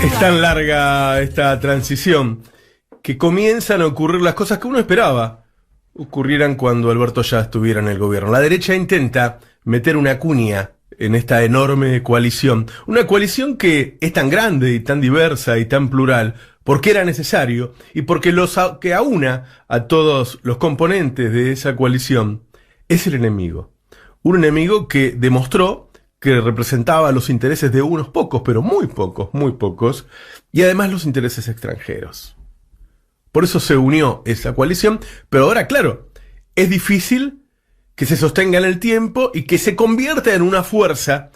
Es tan larga esta transición que comienzan a ocurrir las cosas que uno esperaba ocurrieran cuando Alberto ya estuviera en el gobierno. La derecha intenta meter una cuña en esta enorme coalición. Una coalición que es tan grande y tan diversa y tan plural porque era necesario y porque que aúna a todos los componentes de esa coalición es el enemigo. Un enemigo que demostró que representaba los intereses de unos pocos, pero muy pocos, y además los intereses extranjeros. Por eso se unió esa coalición, pero ahora, claro, es difícil que se sostenga en el tiempo y que se convierta en una fuerza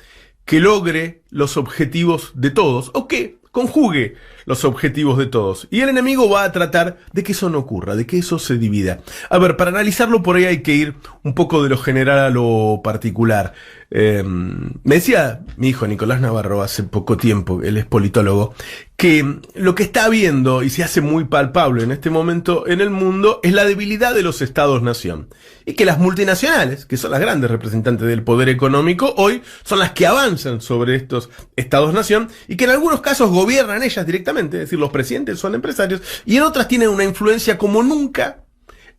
que logre los objetivos de todos, o que conjugue los objetivos de todos. Y el enemigo va a tratar de que eso no ocurra, de que eso se divida. A ver, para analizarlo por ahí hay que ir un poco de lo general a lo particular. Me decía mi hijo Nicolás Navarro hace poco tiempo, él es politólogo, que lo que está viendo y se hace muy palpable en este momento en el mundo es la debilidad de los estados-nación. Y que las multinacionales, que son las grandes representantes del poder económico, hoy son las que avanzan sobre estos estados-nación y que en algunos casos gobiernan ellas directamente, es decir, los presidentes son empresarios, y en otras tienen una influencia como nunca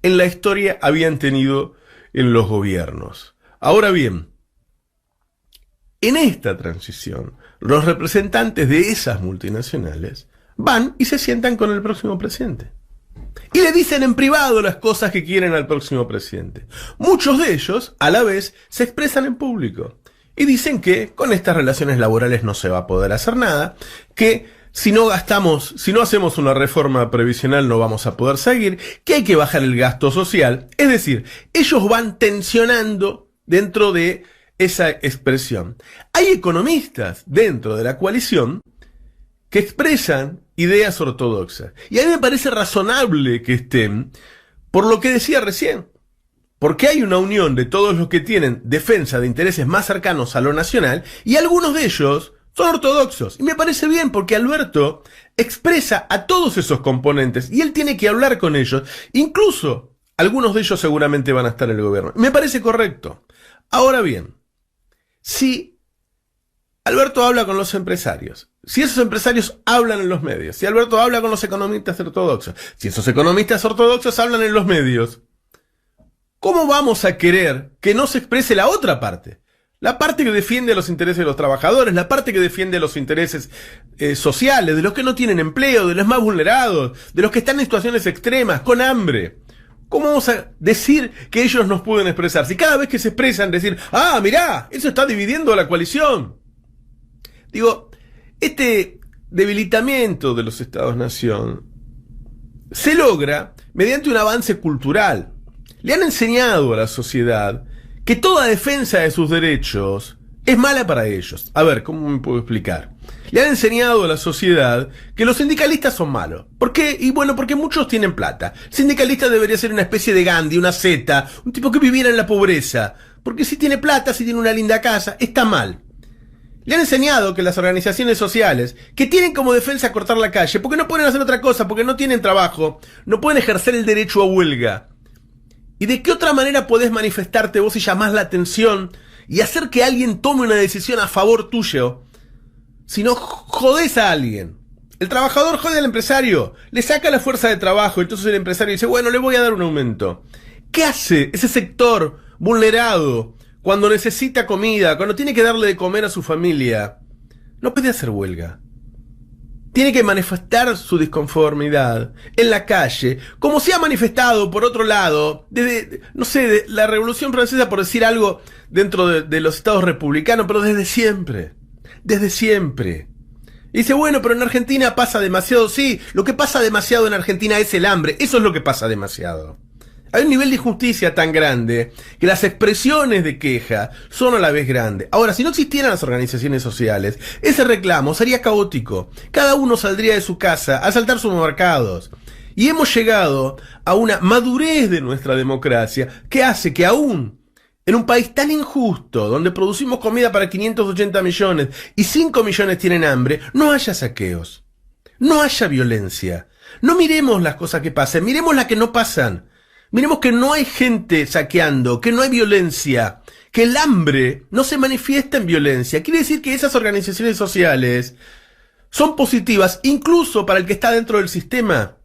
en la historia habían tenido en los gobiernos. Ahora bien, en esta transición, los representantes de esas multinacionales van y se sientan con el próximo presidente. Y le dicen en privado las cosas que quieren al próximo presidente. Muchos de ellos, a la vez, se expresan en público. Y dicen que con estas relaciones laborales no se va a poder hacer nada, que si no hacemos una reforma previsional no vamos a poder seguir, que hay que bajar el gasto social. Es decir, ellos van tensionando dentro de esa expresión. Hay economistas dentro de la coalición que expresan ideas ortodoxas. Y a mí me parece razonable que estén, por lo que decía recién. Porque hay una unión de todos los que tienen defensa de intereses más cercanos a lo nacional, y algunos de ellos son ortodoxos. Y me parece bien porque Alberto expresa a todos esos componentes y él tiene que hablar con ellos. Incluso algunos de ellos seguramente van a estar en el gobierno. Me parece correcto. Ahora bien, si Alberto habla con los empresarios, si esos empresarios hablan en los medios, si Alberto habla con los economistas ortodoxos, si esos economistas ortodoxos hablan en los medios, ¿cómo vamos a querer que no se exprese la otra parte? La parte que defiende los intereses de los trabajadores, la parte que defiende los intereses sociales, de los que no tienen empleo, de los más vulnerados, de los que están en situaciones extremas, con hambre. ¿Cómo vamos a decir que ellos nos pueden expresar? Si cada vez que se expresan decir, mirá, eso está dividiendo a la coalición. Digo, este debilitamiento de los estados-nación se logra mediante un avance cultural. Le han enseñado a la sociedad que toda defensa de sus derechos es mala para ellos. A ver, ¿cómo me puedo explicar? Le han enseñado a la sociedad que los sindicalistas son malos. ¿Por qué? Y bueno, porque muchos tienen plata. El sindicalista debería ser una especie de Gandhi, una zeta, un tipo que viviera en la pobreza. Porque si tiene plata, si tiene una linda casa, está mal. Le han enseñado que las organizaciones sociales, que tienen como defensa cortar la calle, porque no pueden hacer otra cosa, porque no tienen trabajo, no pueden ejercer el derecho a huelga. ¿Y de qué otra manera podés manifestarte vos y llamás la atención y hacer que alguien tome una decisión a favor tuyo? Si no jodés a alguien. El trabajador jode al empresario, le saca la fuerza de trabajo, entonces el empresario dice, bueno, le voy a dar un aumento. ¿Qué hace ese sector vulnerado cuando necesita comida, cuando tiene que darle de comer a su familia? No puede hacer huelga. Tiene que manifestar su disconformidad en la calle, como se ha manifestado, por otro lado, desde, de la Revolución Francesa, por decir algo, dentro de los estados republicanos, pero desde siempre. Desde siempre. Y dice, bueno, pero en Argentina pasa demasiado. Sí, lo que pasa demasiado en Argentina es el hambre. Eso es lo que pasa demasiado. Hay un nivel de injusticia tan grande que las expresiones de queja son a la vez grandes. Ahora, si no existieran las organizaciones sociales, ese reclamo sería caótico. Cada uno saldría de su casa a asaltar supermercados. Y hemos llegado a una madurez de nuestra democracia que hace que aún en un país tan injusto, donde producimos comida para 580 millones y 5 millones tienen hambre, no haya saqueos, no haya violencia. No miremos las cosas que pasan, miremos las que no pasan. Miremos que no hay gente saqueando, que no hay violencia, que el hambre no se manifiesta en violencia. Quiere decir que esas organizaciones sociales son positivas, incluso para el que está dentro del sistema.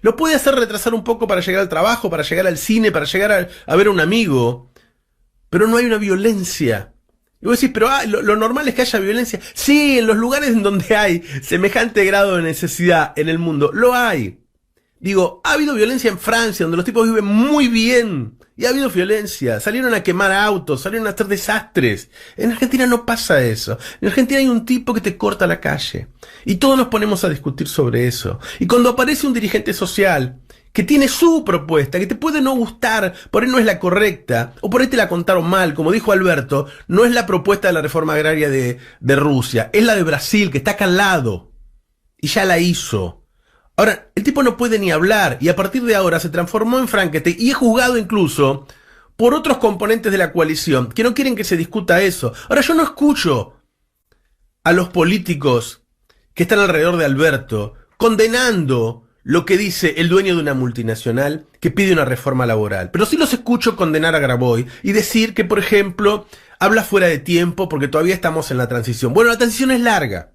Lo puede hacer retrasar un poco para llegar al trabajo, para llegar al cine, para llegar a ver a un amigo. Pero no hay una violencia. Y vos decís, pero lo normal es que haya violencia. Sí, en los lugares en donde hay semejante grado de necesidad en el mundo, lo hay. Digo, ha habido violencia en Francia, donde los tipos viven muy bien. Y ha habido violencia. Salieron a quemar autos, salieron a hacer desastres. En Argentina no pasa eso. En Argentina hay un tipo que te corta la calle. Y todos nos ponemos a discutir sobre eso. Y cuando aparece un dirigente social que tiene su propuesta, que te puede no gustar, por ahí no es la correcta, o por ahí te la contaron mal, como dijo Alberto, no es la propuesta de la reforma agraria de Rusia, es la de Brasil, que está acá al lado. Y ya la hizo. Ahora, el tipo no puede ni hablar y a partir de ahora se transformó en Frankenstein y es juzgado incluso por otros componentes de la coalición que no quieren que se discuta eso. Ahora, yo no escucho a los políticos que están alrededor de Alberto condenando lo que dice el dueño de una multinacional que pide una reforma laboral. Pero sí los escucho condenar a Grabois y decir que, por ejemplo, habla fuera de tiempo porque todavía estamos en la transición. Bueno, la transición es larga.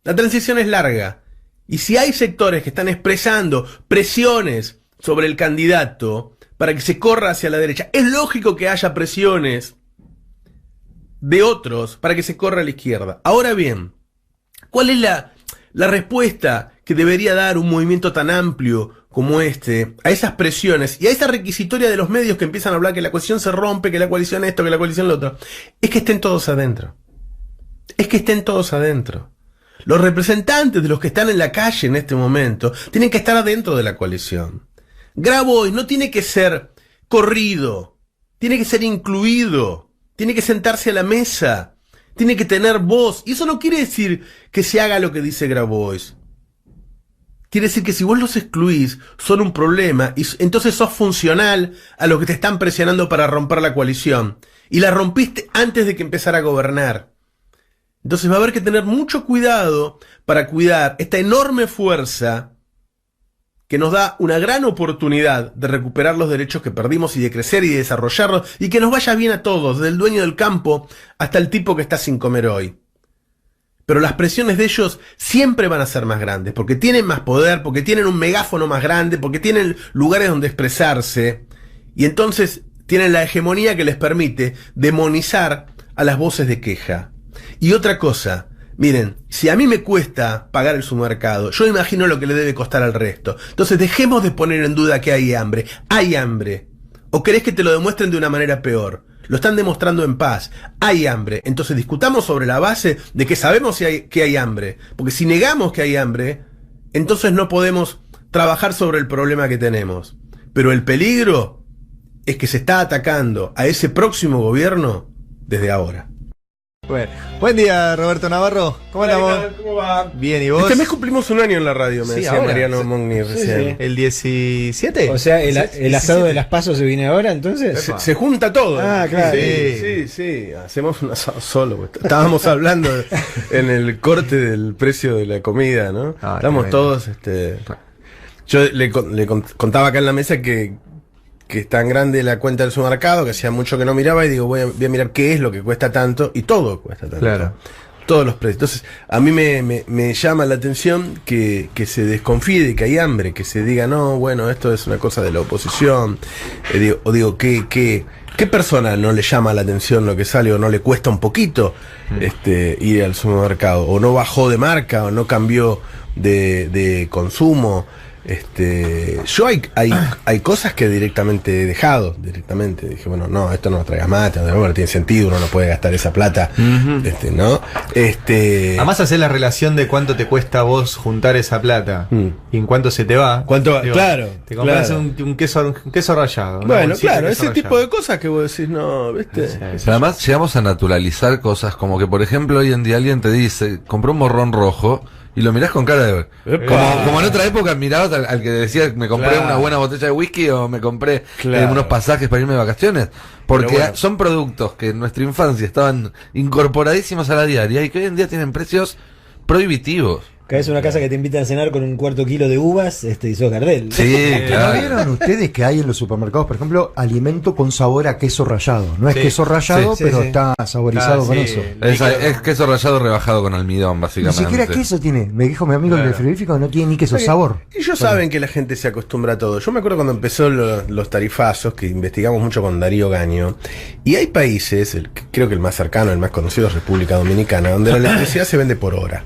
La transición es larga. Y si hay sectores que están expresando presiones sobre el candidato para que se corra hacia la derecha, es lógico que haya presiones de otros para que se corra a la izquierda. Ahora bien, ¿cuál es la respuesta que debería dar un movimiento tan amplio como este a esas presiones y a esa requisitoria de los medios que empiezan a hablar que la coalición se rompe, que la coalición esto, que la coalición lo otro? Es que estén todos adentro. Es que estén todos adentro. Los representantes de los que están en la calle en este momento tienen que estar adentro de la coalición. Grabois no tiene que ser corrido, tiene que ser incluido, tiene que sentarse a la mesa, tiene que tener voz. Y eso no quiere decir que se haga lo que dice Grabois. Quiere decir que si vos los excluís, son un problema y entonces sos funcional a los que te están presionando para romper la coalición. Y la rompiste antes de que empezara a gobernar. Entonces va a haber que tener mucho cuidado para cuidar esta enorme fuerza que nos da una gran oportunidad de recuperar los derechos que perdimos y de crecer y de desarrollarlos y que nos vaya bien a todos, desde el dueño del campo hasta el tipo que está sin comer hoy. Pero las presiones de ellos siempre van a ser más grandes, porque tienen más poder, porque tienen un megáfono más grande, porque tienen lugares donde expresarse y entonces tienen la hegemonía que les permite demonizar a las voces de queja. Y otra cosa, miren, si a mí me cuesta pagar el supermercado, yo imagino lo que le debe costar al resto. Entonces dejemos de poner en duda que hay hambre. Hay hambre. ¿O querés que te lo demuestren de una manera peor? Lo están demostrando en paz. Hay hambre. Entonces discutamos sobre la base de que sabemos que hay hambre. Porque si negamos que hay hambre, entonces no podemos trabajar sobre el problema que tenemos. Pero el peligro es que se está atacando a ese próximo gobierno desde ahora. Bueno, buen día, Roberto Navarro. ¿Cómo andamos? ¿Cómo va? Bien, ¿y vos? Este mes cumplimos un año en la radio, me decía ahora. Mariano Mogni recién. Sí. ¿El 17? O sea, el asado de las pasos se viene ahora, entonces. Se junta todo. Ah, claro. Sí. Hacemos un asado solo. Estábamos hablando en el corte del precio de la comida, ¿no? Estamos todos, Yo le contaba acá en la mesa que es tan grande la cuenta del supermercado que hacía mucho que no miraba y digo, voy a mirar qué es lo que cuesta tanto y todo cuesta tanto. Claro. Todos los precios. Entonces, a mí me llama la atención que se desconfíe de que hay hambre, que se diga, no, bueno, esto es una cosa de la oposición. ¿Qué persona no le llama la atención lo que sale o no le cuesta un poquito ir al supermercado? O no bajó de marca o no cambió de consumo. Yo hay cosas que directamente he dejado, dije, bueno, no, esto no lo traigas más, no tiene sentido, uno no puede gastar esa plata, ¿no? Además hacer la relación de cuánto te cuesta a vos juntar esa plata y en cuánto se te va. Claro. Te compras claro. un queso rallado. Bueno, claro, ese tipo de cosas que vos decís, no, ¿viste? Sí. Pero además llegamos a naturalizar cosas como que, por ejemplo, hoy en día alguien te dice, compré un morrón rojo, y lo mirás con cara de... Como en otra época mirabas al que decía, me compré una buena botella de whisky o me compré unos pasajes para irme de vacaciones. Porque son productos que en nuestra infancia estaban incorporadísimos a la diaria y que hoy en día tienen precios prohibitivos. Caes a una casa que te invitan a cenar con un cuarto kilo de uvas y sos Gardel. Sí, ¿No claro. vieron ustedes que hay en los supermercados, por ejemplo, alimento con sabor a queso rallado? No es Sí. queso rallado, Sí, pero sí. está saborizado con eso. Es queso rallado rebajado con almidón, Ni básicamente. siquiera queso tiene. Me dijo mi amigo el frigorífico, no tiene ni queso, sabor. Ellos saben que la gente se acostumbra a todo. Yo me acuerdo cuando empezó los tarifazos, que investigamos mucho con Darío Gaño, y hay países, creo que el más cercano, el más conocido es República Dominicana, donde la electricidad se vende por hora.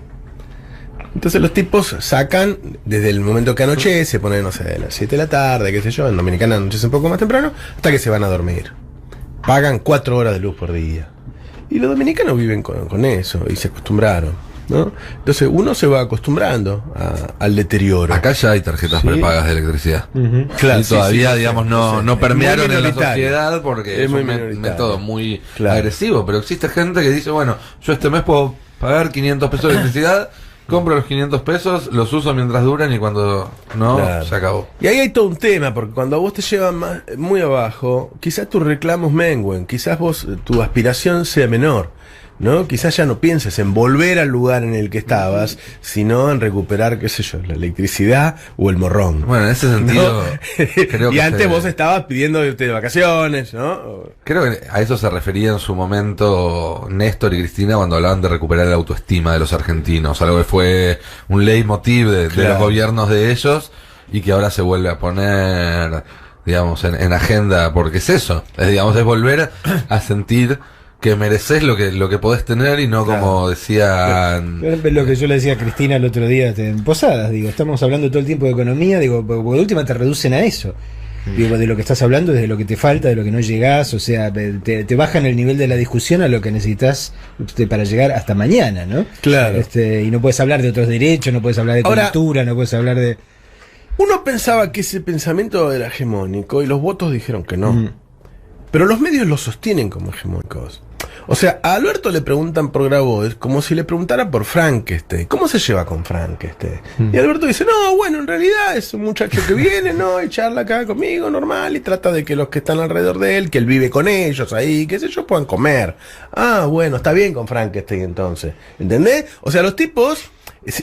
Entonces los tipos sacan, desde el momento que anochece, ponen, no sé, de las 7 de la tarde, qué sé yo, en Dominicana anochece un poco más temprano, hasta que se van a dormir. Pagan 4 horas de luz por día. Y los dominicanos viven con eso, y se acostumbraron, ¿no? Entonces uno se va acostumbrando al deterioro. Acá ya hay tarjetas Sí. prepagas de electricidad. Claro, y sí, todavía, sí, digamos, sí, no, sí. no Es permearon muy en la minoritario. sociedad porque Es es muy un minoritario. método muy Claro. agresivo. Pero existe gente que dice, bueno, yo este mes puedo pagar 500 pesos de electricidad, compro los 500 pesos, los uso mientras duran y cuando no, Claro. se acabó. Y ahí hay todo un tema, porque cuando a vos te llevan muy abajo, quizás tus reclamos mengüen, quizás tu aspiración sea menor, ¿no? Quizás ya no pienses en volver al lugar en el que estabas, sino en recuperar, qué sé yo, la electricidad o el morrón. Bueno, en ese sentido, ¿No? creo y que antes vos estabas pidiendo irte de vacaciones, ¿no? creo que a eso se refería en su momento Néstor y Cristina cuando hablaban de recuperar la autoestima de los argentinos, algo que fue un leitmotiv de Claro. los gobiernos de ellos y que ahora se vuelve a poner, digamos, en agenda, porque es eso, digamos, es volver a sentir que mereces lo que podés tener y no Claro. como decían. Es lo que yo le decía a Cristina el otro día en Posadas, digo, estamos hablando todo el tiempo de economía, digo, porque de última te reducen a eso. Digo, de lo que estás hablando, de lo que te falta, de lo que no llegás, o sea, te bajan el nivel de la discusión a lo que necesitas para llegar hasta mañana, ¿no? Claro. Y no puedes hablar de otros derechos, no puedes hablar de Ahora- cultura, no puedes hablar de... Uno pensaba que ese pensamiento era hegemónico y los votos dijeron que no. Mm. Pero los medios lo sostienen como hegemónicos. O sea, a Alberto le preguntan por Grabois como si le preguntara por Frankenstein. ¿Cómo se lleva con Frankenstein? Y Alberto dice, no, bueno, en realidad es un muchacho que viene, ¿no? Y charla acá conmigo, normal, y trata de que los que están alrededor de él, que él vive con ellos ahí, qué sé yo, puedan comer. Ah, bueno, está bien con Frankenstein entonces. ¿Entendés? O sea, los tipos...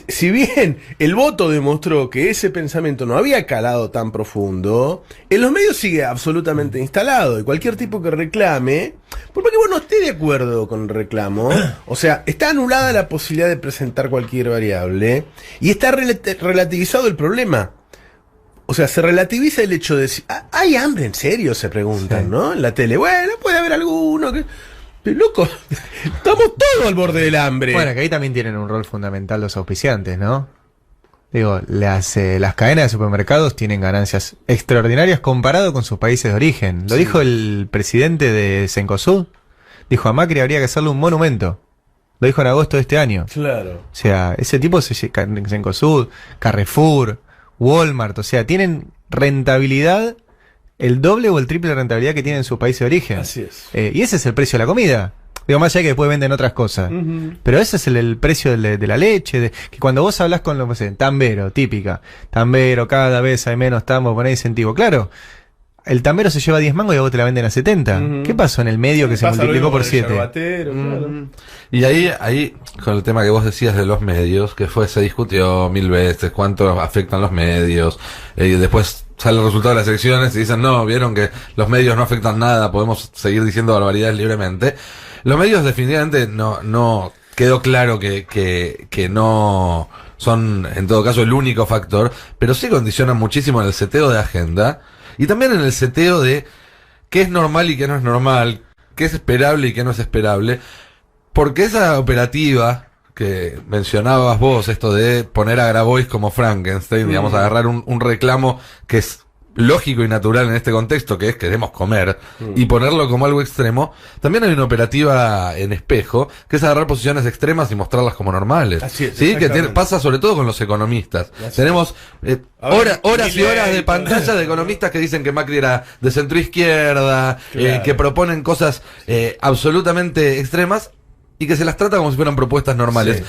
Si bien el voto demostró que ese pensamiento no había calado tan profundo, en los medios sigue absolutamente instalado. Y cualquier tipo que reclame, porque vos no estés de acuerdo con el reclamo, o sea, está anulada la posibilidad de presentar cualquier variable y está relativizado el problema. O sea, se relativiza el hecho de decir, ¿hay hambre en serio? Se preguntan, Sí. ¿no? En la tele, bueno, puede haber alguno que... Pero, loco, estamos todos al borde del hambre. Bueno, que ahí también tienen un rol fundamental los auspiciantes, ¿no? Digo, las cadenas de supermercados tienen ganancias extraordinarias comparado con sus países de origen. Lo dijo el presidente de Cencosud. Dijo, a Macri habría que hacerle un monumento. Lo dijo en agosto de este año. Claro. O sea, ese tipo, Cencosud, Carrefour, Walmart, o sea, tienen rentabilidad, el doble o el triple de rentabilidad que tienen sus países de origen. Así es. Y ese es el precio de la comida. Digo, más allá que después venden otras cosas. Pero ese es el precio de la leche. Que cuando vos hablas con los, no sé, Tambero, típica. Tambero, cada vez hay menos tambos, poner incentivo. Claro, el tambero se lleva 10 mangos y a vos te la venden a 70. ¿Qué pasó en el medio que se Pasa lo multiplicó mismo por con el 7? yerbatero, claro. Y ahí, con el tema que vos decías de los medios, que se discutió 1000 veces, cuánto afectan los medios, y después sale el resultado de las elecciones y dicen, no, vieron que los medios no afectan nada, podemos seguir diciendo barbaridades libremente. Los medios definitivamente no quedó claro que no son, en todo caso, el único factor, pero sí condicionan muchísimo en el seteo de agenda, y también en el seteo de qué es normal y qué no es normal, qué es esperable y qué no es esperable. Porque esa operativa que mencionabas vos, esto de poner a Grabois como Frankenstein, digamos, agarrar un reclamo que es lógico y natural en este contexto, que es queremos comer, y ponerlo como algo extremo, también hay una operativa en espejo, que es agarrar posiciones extremas y mostrarlas como normales. Así es, ¿Sí? Que exactamente. pasa sobre todo con los economistas. Así Tenemos A ver, horas y Milei, horas de pantalla de economistas que dicen que Macri era de centro izquierda, Claro. que proponen cosas absolutamente extremas, y que se las trata como si fueran propuestas normales.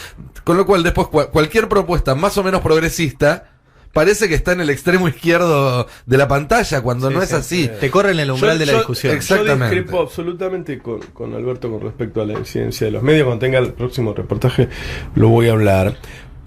Con lo cual, después, cualquier propuesta más o menos progresista parece que está en el extremo izquierdo de la pantalla, cuando no es así. Te corren el umbral de la discusión. Exactamente. Yo discrepo absolutamente con Alberto con respecto a la incidencia de los medios. Cuando tenga el próximo reportaje lo voy a hablar.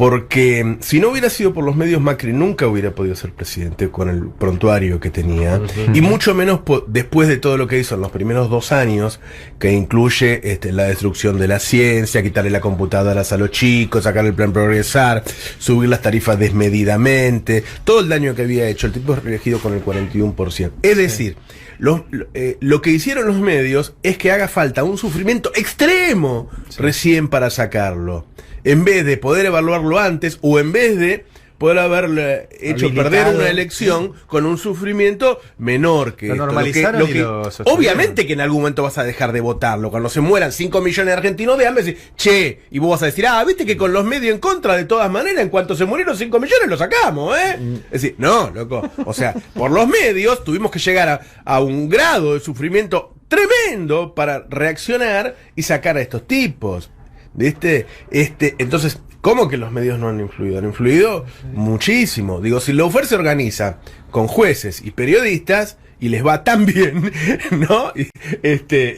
Porque si no hubiera sido por los medios, Macri nunca hubiera podido ser presidente con el prontuario que tenía, y mucho menos después de todo lo que hizo en los primeros 2 años, que incluye la destrucción de la ciencia, quitarle las computadoras a los chicos, sacar el plan Progresar, subir las tarifas desmedidamente, todo el daño que había hecho. El tipo es elegido con el 41%. Es decir, lo que hicieron los medios es que haga falta un sufrimiento extremo recién para sacarlo, en vez de poder evaluarlo antes, o en vez de poder haberle hecho Habilitado. perder una elección con un sufrimiento menor que Lo esto. normalizaron y lo sostuvieron. Obviamente que en algún momento vas a dejar de votarlo. Cuando se mueran 5 millones de argentinos de hambre, decís, che, y vos vas a decir, viste que con los medios en contra, de todas maneras, en cuanto se murieron 5 millones, lo sacamos, ¿eh? Es decir, no, loco. O sea, por los medios tuvimos que llegar a un grado de sufrimiento tremendo para reaccionar y sacar a estos tipos. ¿Viste? Entonces, ¿cómo que los medios no han influido? Han influido muchísimo. Digo, si Lawfare se organiza con jueces y periodistas y les va tan bien, ¿no?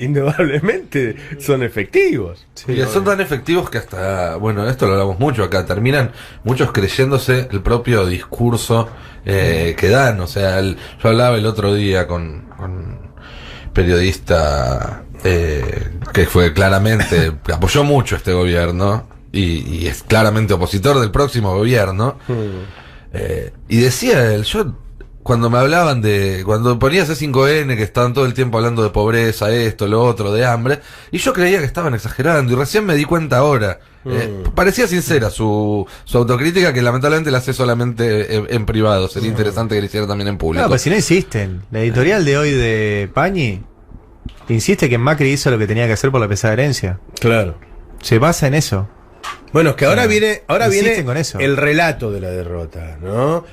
Indudablemente son efectivos. Y son tan efectivos que hasta, bueno, esto lo hablamos mucho acá, terminan muchos creyéndose el propio discurso que dan. O sea, yo hablaba el otro día con periodista que fue claramente, apoyó mucho este gobierno y es claramente opositor del próximo gobierno, y decía él, cuando me hablaban cuando ponía C5N, que estaban todo el tiempo hablando de pobreza, esto, lo otro, de hambre, y yo creía que estaban exagerando, y recién me di cuenta ahora. Parecía sincera su autocrítica, que lamentablemente la hace solamente en privado. Sería interesante que la hiciera también en público. No, pues si no insisten. La editorial de hoy de Pañi insiste que Macri hizo lo que tenía que hacer por la pesada herencia. Claro. Se basa en eso. Bueno, es que ahora viene con eso. el relato de la derrota, ¿no?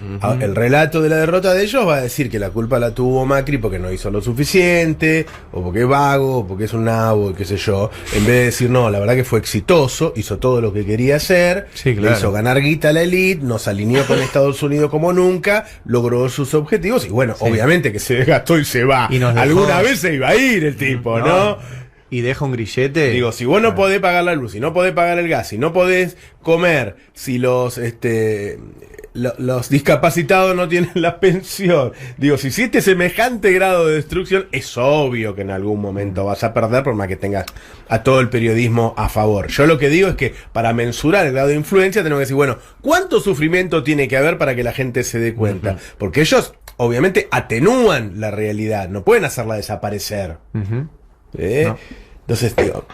El relato de la derrota de ellos va a decir que la culpa la tuvo Macri porque no hizo lo suficiente, o porque es vago, o porque es un nabo, qué sé yo. En vez de decir, no, la verdad que fue exitoso, hizo todo lo que quería hacer, Sí, le claro. hizo ganar guita a la elite, nos alineó con Estados Unidos como nunca, logró sus objetivos, y bueno, obviamente que se desgastó y se va. Y nos dejó- Alguna vez se iba a ir el tipo, ¿no? Y deja un grillete. Digo, si vos no podés pagar la luz, si no podés pagar el gas, si no podés comer, si los discapacitados no tienen la pensión, digo, si hiciste semejante grado de destrucción, es obvio que en algún momento vas a perder, por más que tengas a todo el periodismo a favor. Yo lo que digo es que para mensurar el grado de influencia tenemos que decir, bueno, ¿cuánto sufrimiento tiene que haber para que la gente se dé cuenta? Porque ellos, obviamente, atenúan la realidad, no pueden hacerla desaparecer. Ujú. ¿Eh? No. Entonces, digo,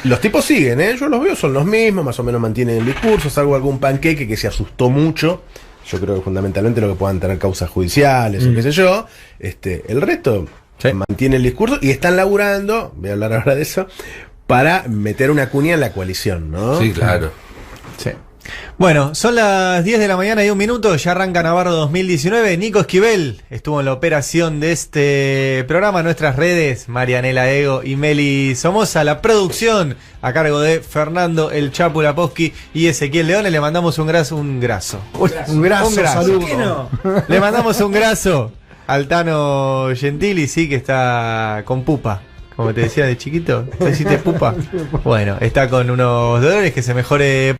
los tipos siguen, yo los veo, son los mismos, más o menos mantienen el discurso, salvo algún panqueque que se asustó mucho. Yo creo que fundamentalmente lo que puedan tener causas judiciales o qué sé yo. El resto mantiene el discurso y están laburando, voy a hablar ahora de eso, para meter una cuña en la coalición, ¿no? Sí, claro. Sí. Bueno, son las 10 de la mañana y 1 minuto, ya arranca Navarro 2019. Nico Esquivel estuvo en la operación de este programa, en nuestras redes, Marianela Ego y Meli Somoza, la producción a cargo de Fernando El Chapu Laposki y Ezequiel Leone. Le mandamos un graso. Saludo. Le mandamos un graso al Tano Gentili, sí, que está con pupa. Como te decía de chiquito, ¿te hiciste pupa? Bueno, está con unos dolores, que se mejore